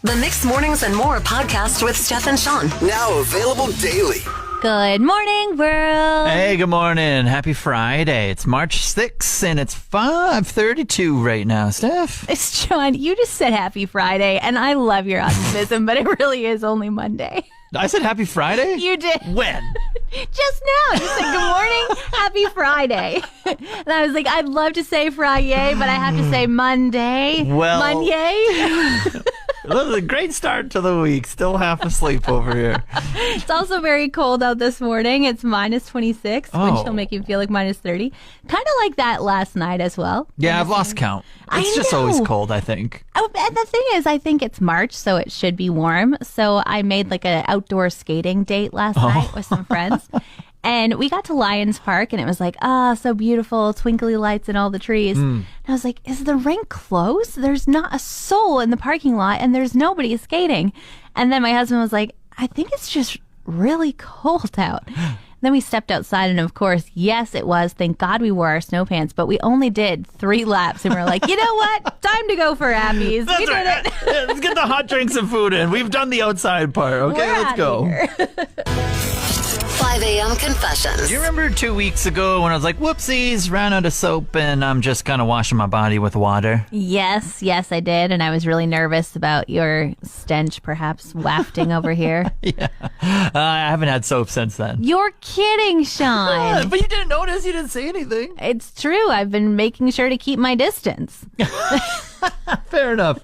The Mixed Mornings and More podcast with Steph and Sean. Now available daily. Good morning, world. Hey, good morning. Happy Friday. It's March 6th, and it's 5:32 right now, Steph. It's Sean. You just said happy Friday, and I love your optimism, but it really is only Monday. I said happy Friday? You did. When? Just now. You said good morning, happy Friday. And I was like, I'd love to say Friday, but I have to say Monday. Well. Monday. A great start to the week. Still half asleep over here. It's also very cold out this morning. It's minus 26, which will make you feel like minus 30. Kind of like that last night as well. Yeah, I've lost count. It's just always cold, I think. Oh, and the thing is, I think it's March, so it should be warm. So I made like an outdoor skating date last night with some friends. And we got to Lions Park, and it was like, so beautiful, twinkly lights and all the trees. And I was like, is the rink closed? There's not a soul in the parking lot, and there's nobody skating. And then my husband was like, I think it's just really cold out. Then we stepped outside, and of course, yes, it was. Thank God we wore our snow pants, but we only did 3 laps, and we were like, you know what? Time to go for Appies. We did it. Let's get the hot drinks and food in. We've done the outside part. Okay, let's go. 5 a.m. confessions. Do you remember 2 weeks ago when I was like, whoopsies, ran out of soap, and I'm just kind of washing my body with water? Yes, I did, and I was really nervous about your stench perhaps wafting over here. Yeah. I haven't had soap since then. You're kidding, Sean. But you didn't notice. You didn't say anything. It's true. I've been making sure to keep my distance. Fair enough.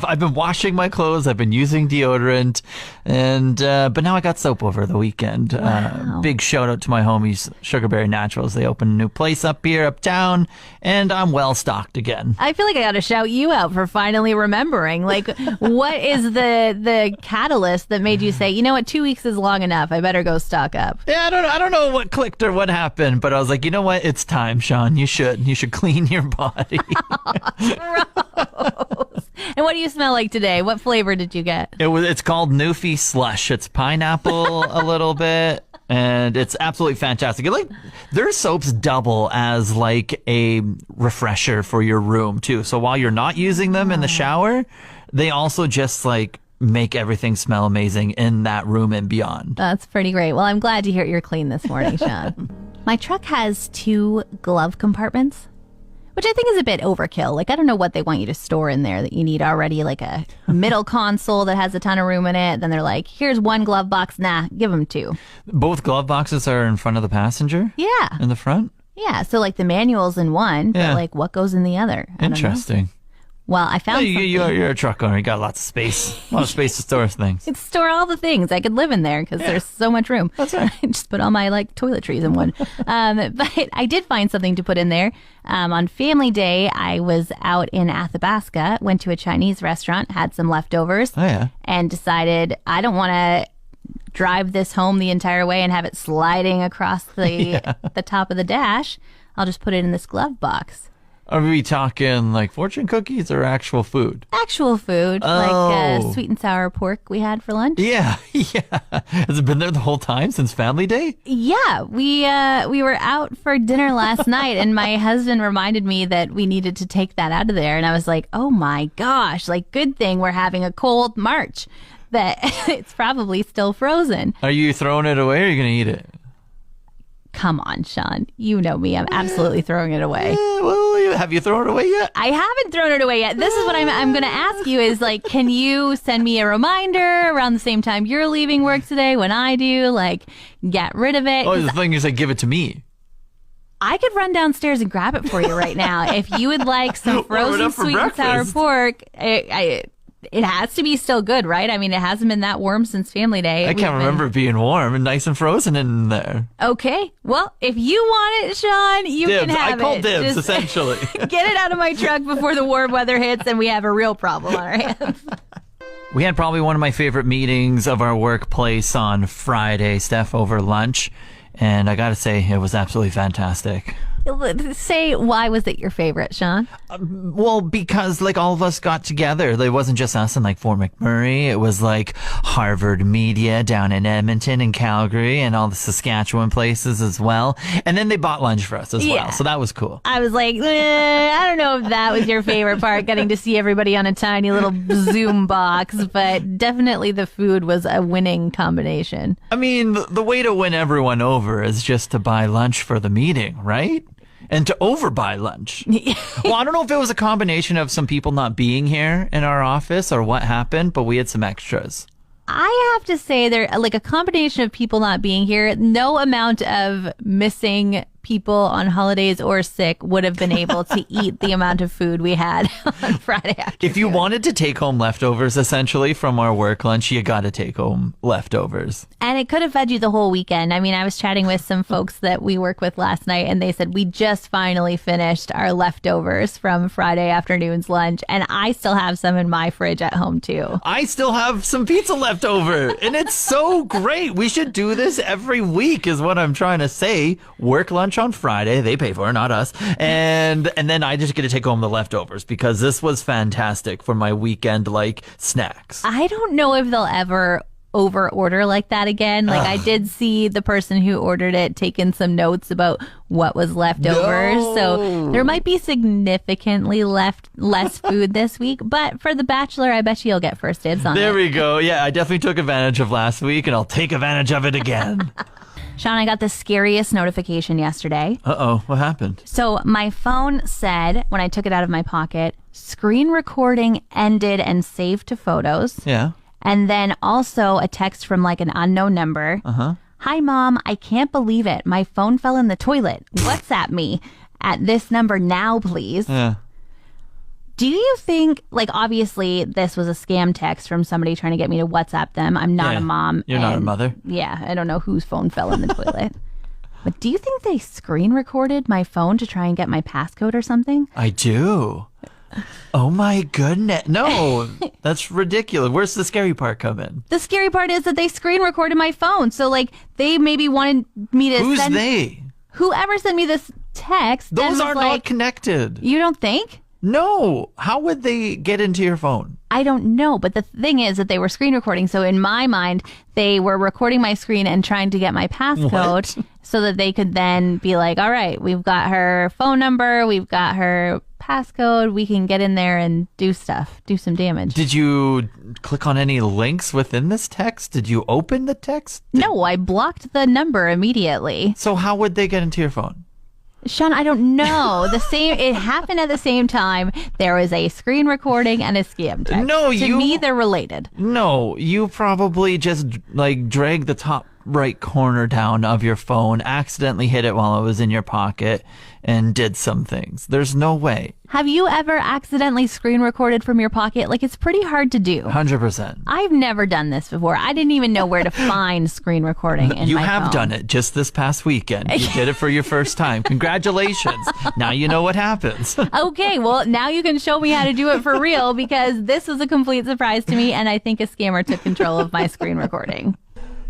I've been washing my clothes. I've been using deodorant, and but now I got soap over the weekend. Wow. Big shout out to my homies, Sugarberry Naturals. They opened a new place up here, uptown, and I'm well stocked again. I feel like I got to shout you out for finally remembering. Like, what is the catalyst that made you say, you know what, 2 weeks is long enough. I better go stock up. Yeah, I don't know what clicked or what happened, but I was like, you know what, it's time, Sean. You should clean your body. Gross. And what do you smell like today? What flavor did you get? It's called Newfie Slush. It's pineapple a little bit, and it's absolutely fantastic. Their soaps double as like a refresher for your room too. So while you're not using them in the shower, they also just like make everything smell amazing in that room and beyond. That's pretty great. Well, I'm glad to hear you're clean this morning, Sean. My truck has 2 glove compartments, which I think is a bit overkill. Like, I don't know what they want you to store in there that you need already, like a middle console that has a ton of room in it. Then they're like, here's 1 glove box. Nah, give them 2. Both glove boxes are in front of the passenger? Yeah. In the front? Yeah. So, like, the manual's in one, but, like, what goes in the other? I don't know. Interesting. Well, I found something. You're a truck owner. You got lots of space. A lot of space to store things. It's store all the things. I could live in there because there's so much room. That's right. Just put all my like toiletries in one. But I did find something to put in there. On Family Day, I was out in Athabasca, went to a Chinese restaurant, had some leftovers, and decided I don't want to drive this home the entire way and have it sliding across the top of the dash. I'll just put it in this glove box. Are we talking like fortune cookies or actual food? Actual food, like sweet and sour pork we had for lunch. Yeah. Has it been there the whole time since Family Day? Yeah, we were out for dinner last night, and my husband reminded me that we needed to take that out of there, and I was like, oh my gosh, like good thing we're having a cold March, that it's probably still frozen. Are you throwing it away or are you going to eat it? Come on, Sean. You know me. I'm absolutely throwing it away. Well, have you thrown it away yet? I haven't thrown it away yet. This is what I'm going to ask you is like, can you send me a reminder around the same time you're leaving work today when I do? Like, get rid of it. Oh, the thing is, like, give it to me. I could run downstairs and grab it for you right now. If you would like some frozen sweet and sour pork, it has to be still good, right? I mean, it hasn't been that warm since Family Day. I can't remember it being warm and nice and frozen in there. Okay. Well, if you want it, Sean, you can have it. I call dibs, Just essentially. Get it out of my truck before the warm weather hits and we have a real problem on our hands. We had probably one of my favorite meetings of our workplace on Friday, Steph, over lunch. And I got to say, it was absolutely fantastic. Say, why was it your favorite, Sean? Well, because like all of us got together. It wasn't just us and like Fort McMurray. It was like Harvard Media down in Edmonton and Calgary and all the Saskatchewan places as well. And then they bought lunch for us as well. So that was cool. I was like, I don't know if that was your favorite part, getting to see everybody on a tiny little Zoom box, but definitely the food was a winning combination. I mean, the way to win everyone over is just to buy lunch for the meeting, right? And to overbuy lunch. Well, I don't know if it was a combination of some people not being here in our office or what happened, but we had some extras. I have to say, there like a combination of people not being here. No amount of missing people on holidays or sick would have been able to eat the amount of food we had on Friday afternoon. If you wanted to take home leftovers, essentially, from our work lunch, you got to take home leftovers. And it could have fed you the whole weekend. I mean, I was chatting with some folks that we work with last night, and they said, we just finally finished our leftovers from Friday afternoon's lunch, and I still have some in my fridge at home, too. I still have some pizza left over, and it's so great. We should do this every week is what I'm trying to say. Work lunch on Friday. They pay for it, not us. And then I just get to take home the leftovers because this was fantastic for my weekend, like, snacks. I don't know if they'll ever over order like that again. Like, I did see the person who ordered it taking some notes about what was left over. So there might be significantly less food this week. But for The Bachelor, I bet you'll get first dibs on it. There we go. Yeah, I definitely took advantage of last week, and I'll take advantage of it again. Sean, I got the scariest notification yesterday. Uh-oh, what happened? So my phone said, when I took it out of my pocket, screen recording ended and saved to photos. Yeah. And then also a text from like an unknown number. Uh-huh. Hi, Mom. I can't believe it. My phone fell in the toilet. WhatsApp me at this number now, please. Yeah. Do you think, like, obviously this was a scam text from somebody trying to get me to WhatsApp them. I'm not a mom. You're not a mother. Yeah. I don't know whose phone fell in the toilet. But do you think they screen recorded my phone to try and get my passcode or something? I do. Oh my goodness. No, that's ridiculous. Where's the scary part come in? The scary part is that they screen recorded my phone. So, like, they maybe wanted me to Who's send... they? Whoever sent me this text. Those are like, not connected. You don't think? No. How would they get into your phone? I don't know. But the thing is that they were screen recording. So in my mind, they were recording my screen and trying to get my passcode so that they could then be like, all right, we've got her phone number. We've got her passcode. We can get in there and do stuff, do some damage. Did you click on any links within this text? Did you open the text? No, I blocked the number immediately. So how would they get into your phone? Sean, I don't know. It happened at the same time. There was a screen recording and a scam text. To me, they're related. No, you probably just like dragged the top right corner down of your phone, accidentally hit it while it was in your pocket, and did some things. There's no way. Have you ever accidentally screen recorded from your pocket? Like, it's pretty hard to do. 100%. I've never done this before. I didn't even know where to find screen recording in You my have phone. done it just this past weekend. You did it for your first time. Congratulations. Now you know what happens. Okay, well, now you can show me how to do it for real, because this was a complete surprise to me, and I think a scammer took control of my screen recording.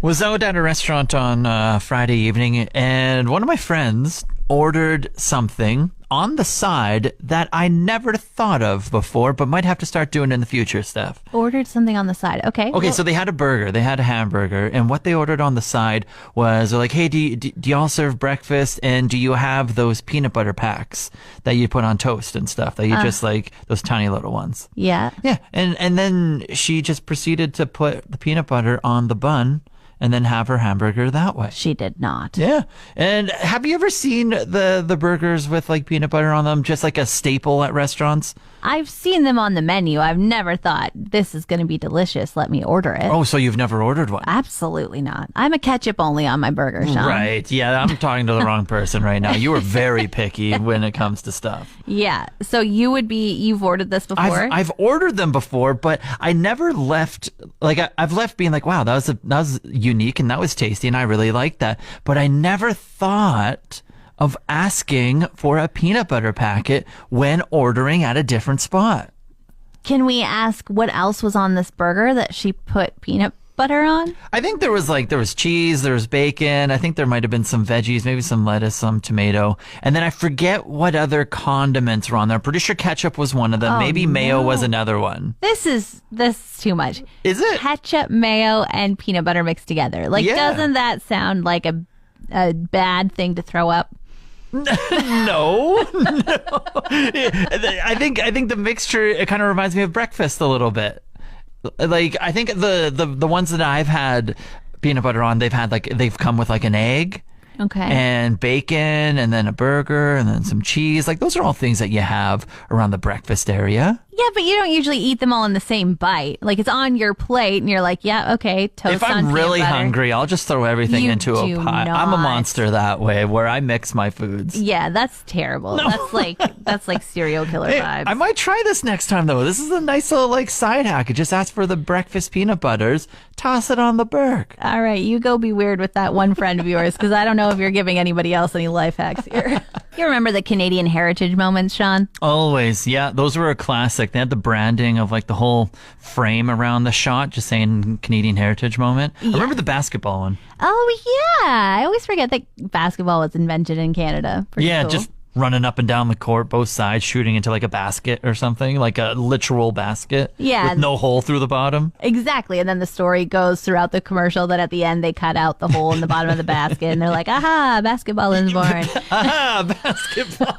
Was out at a restaurant on Friday evening, and one of my friends ordered something on the side that I never thought of before, but might have to start doing in the future, Steph. Ordered something on the side. Okay. Okay, so they had a burger. They had a hamburger. And what they ordered on the side was, they're like, hey, do y'all serve breakfast? And do you have those peanut butter packs that you put on toast and stuff? That you just like, those tiny little ones. Yeah. Yeah. And then she just proceeded to put the peanut butter on the bun and then have her hamburger that way. She did not. Yeah. And have you ever seen the burgers with like peanut butter on them, just like a staple at restaurants? I've seen them on the menu. I've never thought, this is going to be delicious. Let me order it. Oh, so you've never ordered one? Absolutely not. I'm a ketchup only on my burger, Sean. Right. Yeah, I'm talking to the wrong person right now. You are very picky when it comes to stuff. Yeah. So you've ordered this before? I've ordered them before, but I never left, like I've left being like, wow, that was unique and that was tasty and I really liked that. But I never thought of asking for a peanut butter packet when ordering at a different spot. Can we ask what else was on this burger that she put peanut butter on? I think there was cheese, there was bacon. I think there might have been some veggies, maybe some lettuce, some tomato. And then I forget what other condiments were on there. I'm pretty sure ketchup was one of them. Maybe mayo was another one. This is too much. Is it? Ketchup, mayo, and peanut butter mixed together. Like, doesn't that sound like a bad thing to throw up? No. I think the mixture, it kind of reminds me of breakfast a little bit. Like, I think the ones that I've had peanut butter on, they've come with like an egg. Okay. And bacon, and then a burger, and then some cheese. Like, those are all things that you have around the breakfast area. Yeah, but you don't usually eat them all in the same bite. Like, it's on your plate, and you're like, yeah, okay, toast If on I'm really peanut butter. hungry, I'll just throw everything You into a do pot. not. I'm a monster that way, where I mix my foods. Yeah, that's terrible. No. That's like serial killer Hey, vibes. I might try this next time, though. This is a nice little, like, side hack. You just ask for the breakfast peanut butters, toss it on the burger. All right, you go be weird with that one friend of yours, because I don't know if you're giving anybody else any life hacks here. You remember the Canadian Heritage moments, Sean? Always, yeah. Those were a classic. They had the branding of like the whole frame around the shot, just saying Canadian Heritage moment. I remember the basketball one. Oh, yeah. I always forget that basketball was invented in Canada. Pretty Yeah, cool. just running up and down the court, both sides, shooting into like a basket or something, like a literal basket. Yeah. With no hole through the bottom. Exactly. And then the story goes throughout the commercial that at the end they cut out the hole in the bottom of the basket and they're like, aha, basketball is born. Aha, basketball.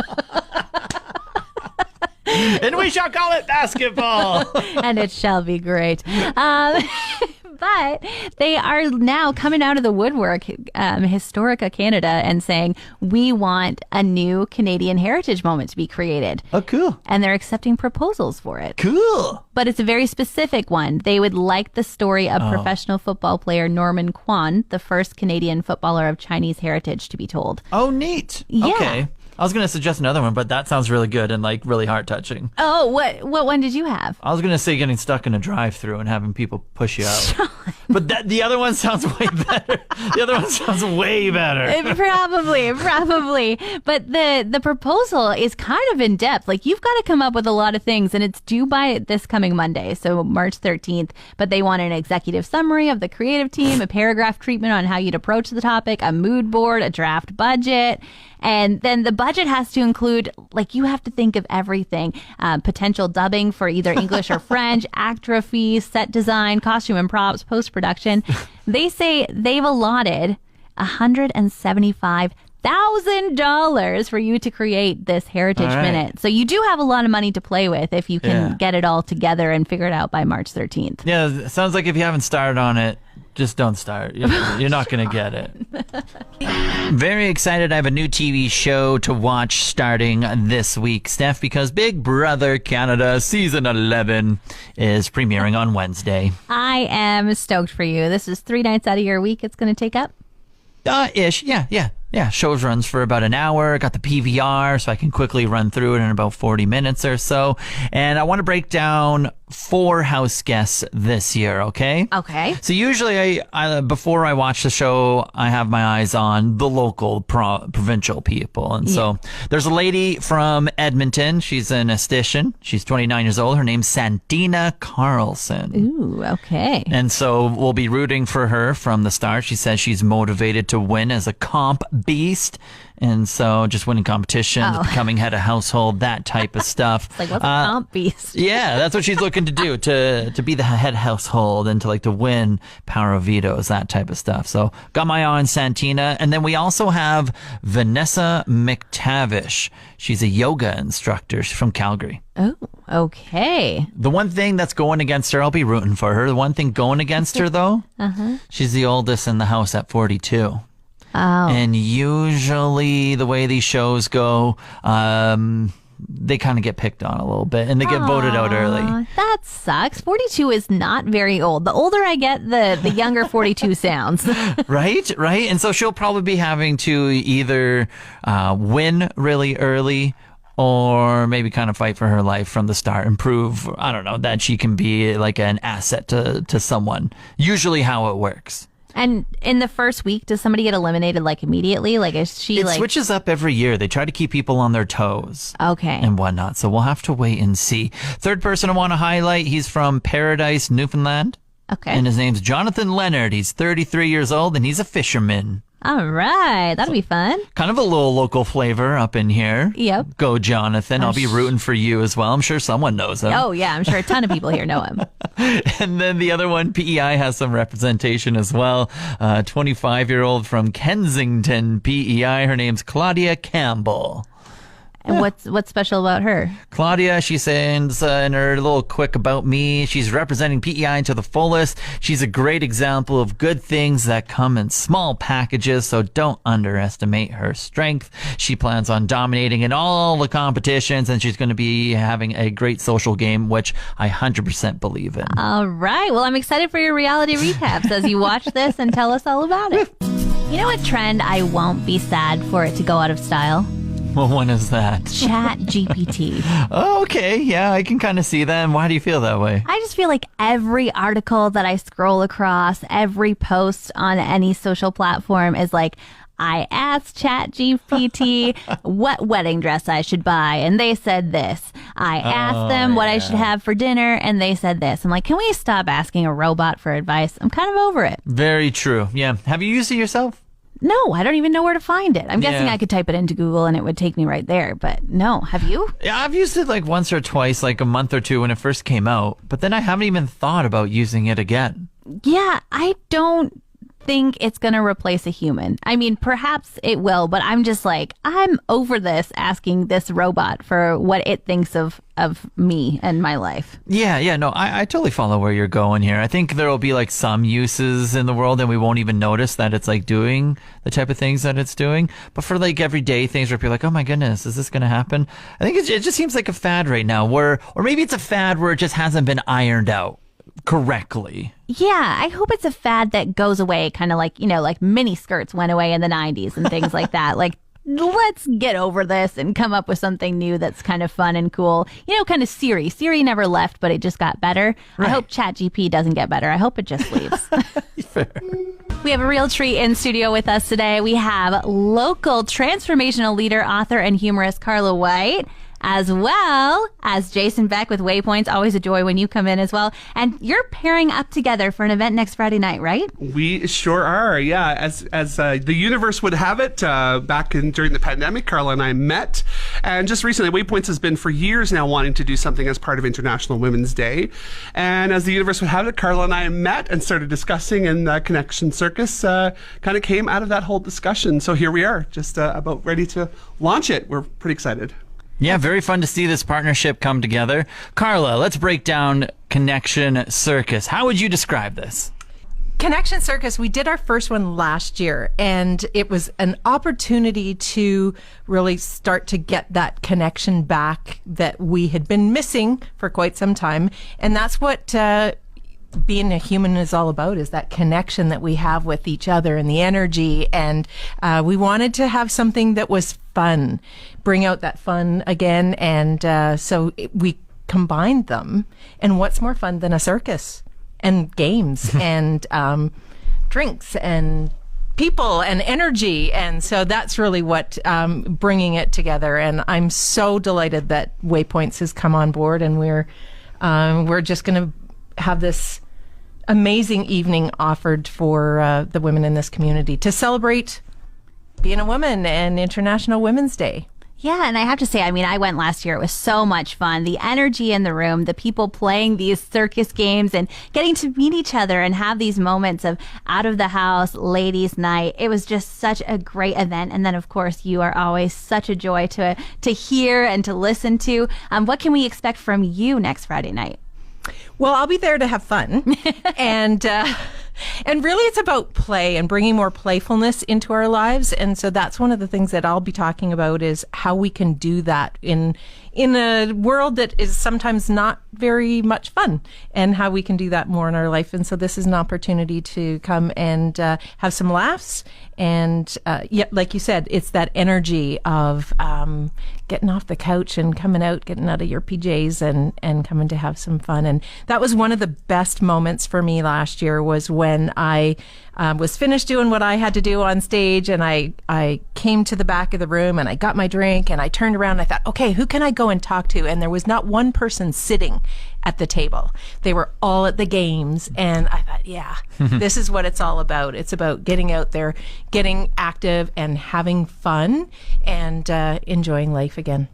And we shall call it basketball. And it shall be great. But they are now coming out of the woodwork, Historica Canada, and saying, we want a new Canadian Heritage moment to be created. Oh, cool. And they're accepting proposals for it. Cool. But it's a very specific one. They would like the story of professional football player Norman Kwan, the first Canadian footballer of Chinese heritage, to be told. Oh, neat. Yeah. Okay. I was going to suggest another one, but that sounds really good and like really heart touching. Oh, what one did you have? I was going to say getting stuck in a drive-through and having people push you out. But the other one sounds way better. The other one sounds way better. Probably. But the proposal is kind of in depth. Like, you've got to come up with a lot of things, and it's due by this coming Monday, so March 13th. But they want an executive summary of the creative team, a paragraph treatment on how you'd approach the topic, a mood board, a draft budget. And then the budget has to include, like, you have to think of everything. Potential dubbing for either English or French, actor fees, set design, costume and props, post-production. They say they've allotted $175,000 for you to create this Heritage Minute. So you do have a lot of money to play with if you can get it all together and figure it out by March 13th. Yeah, it sounds like if you haven't started on it, just don't start. You're not going to get it. Very excited. I have a new TV show to watch starting this week, Steph, because Big Brother Canada Season 11 is premiering on Wednesday. I am stoked for you. This is 3 nights out of your week it's going to take up. Ish. Yeah. Shows runs for about an hour. Got the PVR, so I can quickly run through it in about 40 minutes or so. And I want to break down 4 house guests this year, okay? Okay. So usually, I before I watch the show, I have my eyes on the local provincial people. And so there's a lady from Edmonton. She's an esthetician. She's 29 years old. Her name's Santina Carlson. Ooh, okay. And so we'll be rooting for her from the start. She says she's motivated to win as a comp beast. And so just winning competitions, becoming head of household, that type of stuff. It's like, what's a comp beast? Yeah, that's what she's looking to do, to be the head household and to win power of vetoes, that type of stuff. So got my eye on Santina. And then we also have Vanessa McTavish. She's a yoga instructor. She's from Calgary. Oh, okay. The one thing that's going against her, I'll be rooting for her. The one thing going against her, though, she's the oldest in the house at 42. Oh. And usually the way these shows go, they kind of get picked on a little bit and they get voted out early. That sucks. 42 is not very old. The older I get, the younger 42 sounds. Right? And so she'll probably be having to either win really early or maybe kind of fight for her life from the start and prove, I don't know, that she can be like an asset to someone. Usually how it works. And in the first week, does somebody get eliminated like immediately? Like, is she It switches up every year. They try to keep people on their toes. Okay. And whatnot. So we'll have to wait and see. Third person I want to highlight, he's from Paradise, Newfoundland. Okay. And his name's Jonathan Leonard. He's 33 years old, and he's a fisherman. All right. That'll be fun. Kind of a little local flavor up in here. Yep. Go, Jonathan. I'll be rooting for you as well. I'm sure someone knows him. Oh, yeah. I'm sure a ton of people here know him. And then the other one, PEI has some representation as well. 25-year-old from Kensington, PEI. Her name's Claudia Campbell. And what's special about her? Claudia, she sends in her little quick about me. She's representing PEI to the fullest. She's a great example of good things that come in small packages, so don't underestimate her strength. She plans on dominating in all the competitions, and she's going to be having a great social game, which I 100% believe in. All right. Well, I'm excited for your reality recaps as you watch this and tell us all about it. You know what trend I won't be sad for it to go out of style? Well, when is that? Chat GPT. Oh, okay. Yeah, I can kind of see that. And why do you feel that way? I just feel like every article that I scroll across, every post on any social platform is like, I asked ChatGPT what wedding dress I should buy, and they said this. I asked them what I should have for dinner, and they said this. I'm like, can we stop asking a robot for advice? I'm kind of over it. Very true. Yeah. Have you used it yourself? No, I don't even know where to find it. I'm guessing Yeah. I could type it into Google and it would take me right there. But no, have you? Yeah, I've used it like once or twice, like a month or two when it first came out. But then I haven't even thought about using it again. Yeah, I don't think it's going to replace a human. I mean, perhaps it will, but I'm just like, I'm over this asking this robot for what it thinks of me and my life. Yeah, no, I totally follow where you're going here. I think there will be like some uses in the world and we won't even notice that it's like doing the type of things that it's doing. But for like everyday things where people are like, oh my goodness, is this going to happen? I think it just seems like a fad right now or maybe it's a fad where it just hasn't been ironed out correctly. Yeah, I hope it's a fad that goes away, kind of like, like mini skirts went away in the 90s and things like that. Like, let's get over this and come up with something new that's kind of fun and cool. Kind of Siri. Siri never left, but it just got better. Right. I hope ChatGPT doesn't get better. I hope it just leaves. Fair. We have a real treat in studio with us today. We have local transformational leader, author, and humorist Carla White, as well as Jason Beck with Waypoints. Always a joy when you come in as well. And you're pairing up together for an event next Friday night, right? We sure are, yeah. As the universe would have it, during the pandemic, Carla and I met. And just recently, Waypoints has been for years now wanting to do something as part of International Women's Day. And as the universe would have it, Carla and I met and started discussing, and Connection Circus kind of came out of that whole discussion. So here we are, just about ready to launch it. We're pretty excited. Yeah, very fun to see this partnership come together. Carla, let's break down Connection Circus. How would you describe this? Connection Circus, we did our first one last year, and it was an opportunity to really start to get that connection back that we had been missing for quite some time. And that's what being a human is all about, is that connection that we have with each other and the energy. And we wanted to have something that was fun, bring out that fun again. And we combined them. And what's more fun than a circus and games and drinks and people and energy? And so that's really what bringing it together. And I'm so delighted that Waypoints has come on board, and we're just going to have this amazing evening offered for the women in this community to celebrate being a woman and International Women's Day. Yeah, and I have to say, I went last year. It was so much fun. The energy in the room, the people playing these circus games and getting to meet each other and have these moments of out of the house, ladies' night. It was just such a great event. And then, of course, you are always such a joy to hear and to listen to. What can we expect from you next Friday night? Well, I'll be there to have fun. And really it's about play and bringing more playfulness into our lives. And so that's one of the things that I'll be talking about, is how we can do that in a world that is sometimes not very much fun, and how we can do that more in our life. And so this is an opportunity to come and have some laughs. And like you said, it's that energy of getting off the couch and coming out, getting out of your PJs and coming to have some fun. And that was one of the best moments for me last year, was when I was finished doing what I had to do on stage, and I came to the back of the room and I got my drink and I turned around and I thought, okay, who can I go and talk to? And there was not one person sitting at the table. They were all at the games. And I thought, yeah, this is what it's all about. It's about getting out there, getting active and having fun and enjoying life again.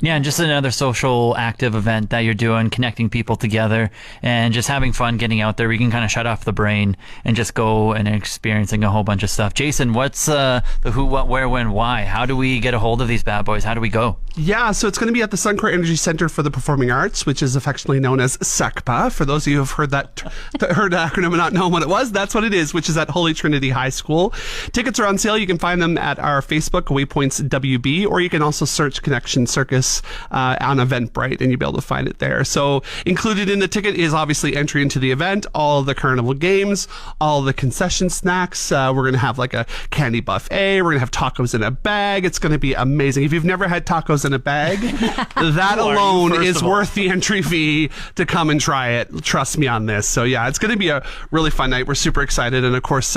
Yeah, and just another social active event that you're doing, connecting people together and just having fun getting out there. We can kind of shut off the brain and just go and experiencing a whole bunch of stuff. Jason, what's the who, what, where, when, why? How do we get a hold of these bad boys? How do we go? Yeah, so it's going to be at the Suncor Energy Center for the Performing Arts, which is affectionately known as SECPA. For those of you who have heard heard the acronym and not known what it was, that's what it is, which is at Holy Trinity High School. Tickets are on sale. You can find them at our Facebook, Waypoints WB, or you can also search Connection Circus on Eventbrite, and you'll be able to find it there. So included in the ticket is obviously entry into the event, all of the carnival games, all the concession snacks. We're going to have like a candy buffet. We're going to have tacos in a bag. It's going to be amazing. If you've never had tacos in a bag, that alone is worth the entry fee to come and try it. Trust me on this. So yeah, it's going to be a really fun night. We're super excited. And of course,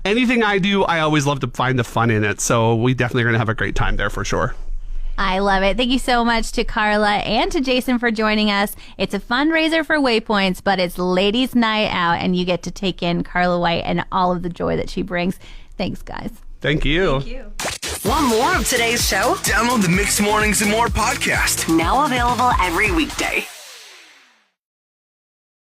anything I do, I always love to find the fun in it. So we definitely are going to have a great time there for sure. I love it. Thank you so much to Carla and to Jason for joining us. It's a fundraiser for Waypoints, but it's ladies' night out, and you get to take in Carla White and all of the joy that she brings. Thanks, guys. Thank you. Thank you. Want more of today's show? Download the Mixed Mornings and More podcast. Now available every weekday.